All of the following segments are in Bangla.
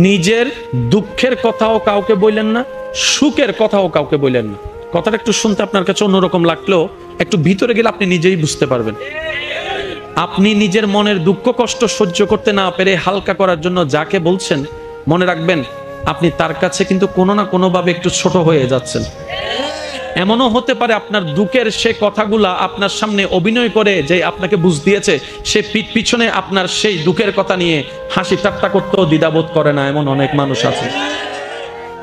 নিজের দুঃখের কথাও কাউকে বললেন না, সুখের কথাও কাউকে বললেন না। কথাটা একটু শুনতে আপনার কাছে অন্যরকম লাগলেও একটু ভিতরে গেলে আপনি নিজেই বুঝতে পারবেন। আপনি নিজের মনের দুঃখ কষ্ট সহ্য করতে না পেরে হালকা করার জন্য যাকে বলছেন, মনে রাখবেন আপনি তার কাছে কিন্তু কোনো না কোনো ভাবে একটু ছোট হয়ে যাচ্ছেন। এমনও হতে পারে আপনার দুঃখের সে কথাগুলা আপনার সামনে অভিনয় করে যে আপনাকে বুঝ দিয়েছে, সে পিছনে আপনার সেই দুঃখের কথা নিয়ে হাসি ঠাট্টা করতেও দ্বিধাবোধ করে না, এমন অনেক মানুষ আছে।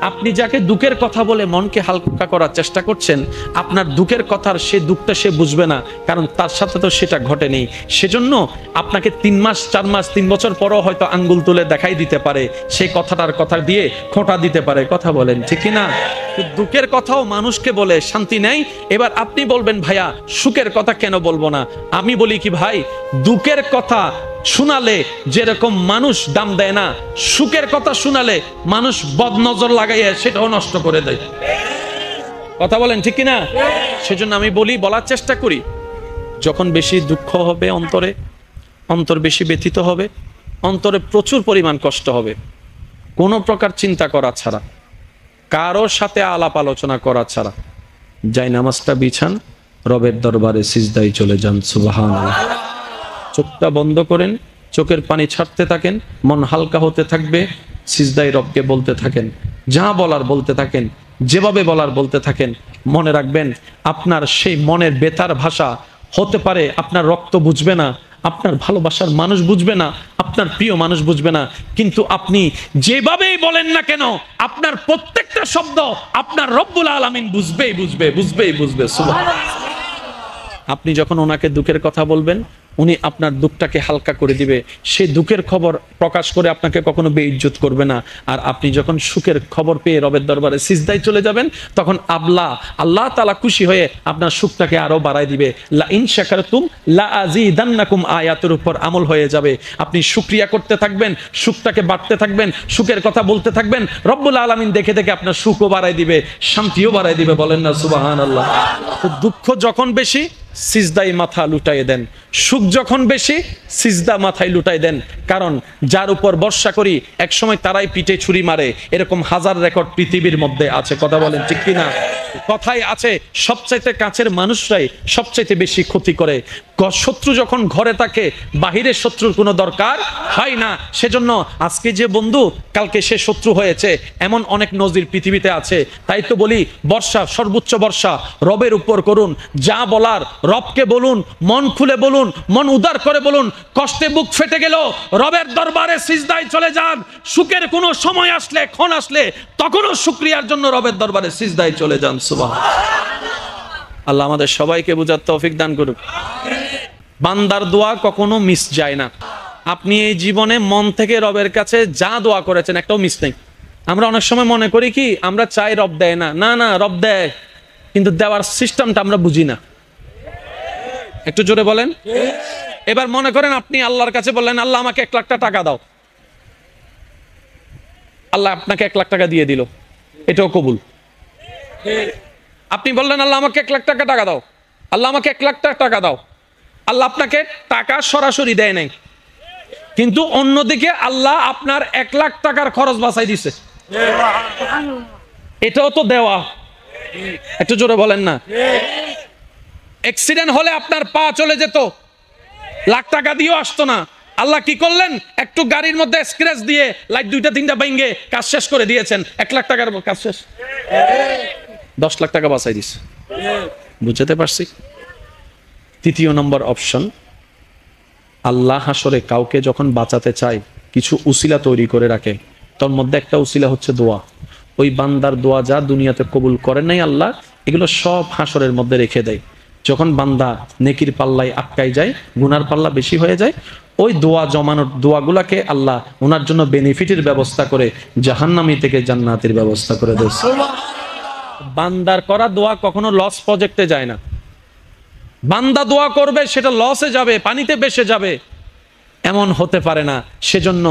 আপনি যাকে দুঃখের কথা বলে মনকে হালকা করার চেষ্টা করছেন, আপনার দুঃখের কথার সে দুঃখটা সে বুঝবে না, কারণ তার সাথে তো সেটা ঘটেনি। সেজন্য আপনাকে 3 মাস 4 মাস 3 বছর পরও হয়তো আঙ্গুল তুলে দেখাই দিতে পারে, সেই কথাটার কথা দিয়ে খোঁটা দিতে পারে। কথা বলেন ঠিক কি না? দুঃখের কথাও মানুষকে বলে শান্তি নেই। এবার আপনি বলবেন ভাইয়া সুখের কথা কেন বলবো না? আমি বলি কি ভাই, দুঃখের কথা শোনালে যেরকম মানুষ দাম দেয় না, সুখের কথা শোনালে মানুষ বদনজর লাগাইয়া সেটাও নষ্ট করে দেয়। কথা বলেন ঠিক কিনা? সেজন্য আমি বলার চেষ্টা করি, যখন বেশি দুঃখ হবে অন্তর বেশি ব্যথিত হবে, অন্তরে প্রচুর পরিমাণ কষ্ট হবে, কোনো প্রকার চিন্তা করা ছাড়া, কারোর সাথে আলাপ আলোচনা করা ছাড়া যাই নামাজটা বিছান, রবের দরবারে সিজদায় চলে যান। সুবহানাল্লাহ। চোখটা বন্ধ করেন, চোখের পানি ছাড়তে থাকেন, মন হালকা হতে থাকবে, সিজদায় রবকে বলতে থাকেন, যা বলার বলতে থাকেন, যেভাবে বলার বলতে থাকেন। মনে রাখবেন আপনার সেই মনের বেতার ভাষা হতে পারে আপনার রক্ত বুঝবে না, আপনার ভালোবাসার মানুষ বুঝবে না, আপনার প্রিয় মানুষ বুঝবে না, কিন্তু আপনি যেভাবেই বলেন না কেন আপনার প্রত্যেকটা শব্দ আপনার রব্বুল আলামিন বুঝবে। সুবহানাল্লাহ। আপনি যখন ওনাকে দুঃখের কথা বলবেন, উনি আপনার দুঃখটাকে হালকা করে দিবে, সেই দুঃখের খবর প্রকাশ করে আপনাকে কখনো বেইজ্জত করবে না। আর আপনি যখন সুখের খবর পেয়ে রবের দরবারে সিজদায় চলে যাবেন, তখন আল্লাহ তাআলা খুশি হয়ে আপনার সুখটাকে আরো বাড়ায় দিবে। লা ইন শাকারতুম লা আযীদান্নাকুম আয়াতের উপর আমল হয়ে যাবে। আপনি শুকরিয়া করতে থাকবেন, সুখটাকে বাড়তে থাকবেন, সুখের কথা বলতে থাকবেন, রব্বুল আলামিন দেখে দেখে আপনার সুখও বাড়ায় দিবে, শান্তিও বাড়ায় দিবে। বলেন না সুবহানাল্লাহ। তো দুঃখ যখন বেশি, সিজদায় মাথা লুটাই দেন, সুখ যখন বেশি, সিজদা মাথায় লুটাই দেন। কারণ যার উপর ভরসা করি একসময় তারাই পিঠে ছুরি মারে, এরকম হাজার রেকর্ড পৃথিবীর মধ্যে আছে। কথা বলেন ঠিক কিনা? কথাই আছে সবচাইতে কাছের মানুষরাই সবচাইতে বেশি ক্ষতি করে। শত্রু যখন ঘরে থাকে, বাহিরের শত্রুর কোনো দরকার হয় না। সেজন্য আজকে যে বন্ধু কালকে সে শত্রু হয়েছে, এমন অনেক নজির পৃথিবীতে আছে। তাই তো বলি বর্ষা, সর্বোচ্চ বর্ষা রবের উপর করুন, যা বলার রবকে বলুন, মন খুলে বলুন, মন উদার করে বলুন। কষ্টে বুক ফেটে গেল রবের দরবারে সিজদায় চলে যান। সুখের কোনো সময় আসলে, ক্ষণ আসলে, তখনও শুকরিয়ার জন্য রবের দরবারে সিজদায় চলে যান। সুবহানাল্লাহ। আল্লাহ আমাদের সবাইকে বুঝার তৌফিক দান করুক। বান্দার দোয়া কখনো মিস যায় না। আপনি এই জীবনে মন থেকে রবের কাছে যা দোয়া করেছেন একটাও মিস নেই। আমরা অনেক সময় মনে করি কি আমরা চাই রব দেয় না, না রব দেয়, কিন্তু দেওয়ার সিস্টেমটা আমরা বুঝি না। একটু জোরে বলেন। এবার মনে করেন আপনি আল্লাহর কাছে বললেন, আল্লাহ আমাকে 1 লাখ টাকা দাও, আল্লাহ আপনাকে 1 লাখ টাকা দিয়ে দিল, এটাও কবুল। আপনি বললেন আল্লাহ আমাকে 1 লাখ টাকা দাও, আল্লাহ আমাকে 1 লাখ টাকা দাও, আল্লাহ আপনাকে টাকা সরাসরি দেয় নাই, কিন্তু অন্যদিকে আল্লাহ আপনার 1 লাখ টাকার খরচ বাঁচাই দিছে, এটাও তো দেওয়া। একটু জোরে বলেন না। অ্যাক্সিডেন্ট হলে আপনার পা চলে যেত, লাখ টাকা দিয়েও আসতো না, আল্লাহ কি করলেন? একটু গাড়ির মধ্যে স্ক্র্যাচ দিয়ে লাইট 2টা 3টা ভেঙে কাজ শেষ করে দিয়েছেন। 1 লাখ টাকার কাজ শেষ, 10 লাখ টাকা বাঁচাই দিছে। বুঝতে পারছি? 3য় নম্বর অপশন, আল্লাহ হাসরে কাউকে যখন বাঁচাতে চায় কিছু উসিলা তৈরি করে রাখে, তার মধ্যে একটা উসিলা হচ্ছে দোয়া। ওই বান্দার দোয়া যা দুনিয়াতে কবুল করেন নাই আল্লাহ, এগুলো সব হাসরের মধ্যে রেখে দেয়। যখন বান্দা নেকির পাল্লায় আটকাই যায়, গুনার পাল্লা বেশি হয়ে যায়, ওই দোয়া জমানোর দোয়াগুলাকে আল্লাহ ওনার জন্য বেনিফিটের ব্যবস্থা করে, জাহান্নামী থেকে জান্নাতের ব্যবস্থা করে দেয়। বান্দার করা দোয়া কখনো লস প্রজেক্টে যায় না। বান্দা দোয়া করবে সেটা লসে যাবে, পানিতে ভেসে যাবে, এমন হতে পারে না। সেজন্য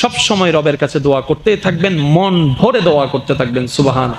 সব সময় রবের কাছে দোয়া করতেই থাকবেন, মন ভরে দোয়া করতে থাকবেন। সুবহান।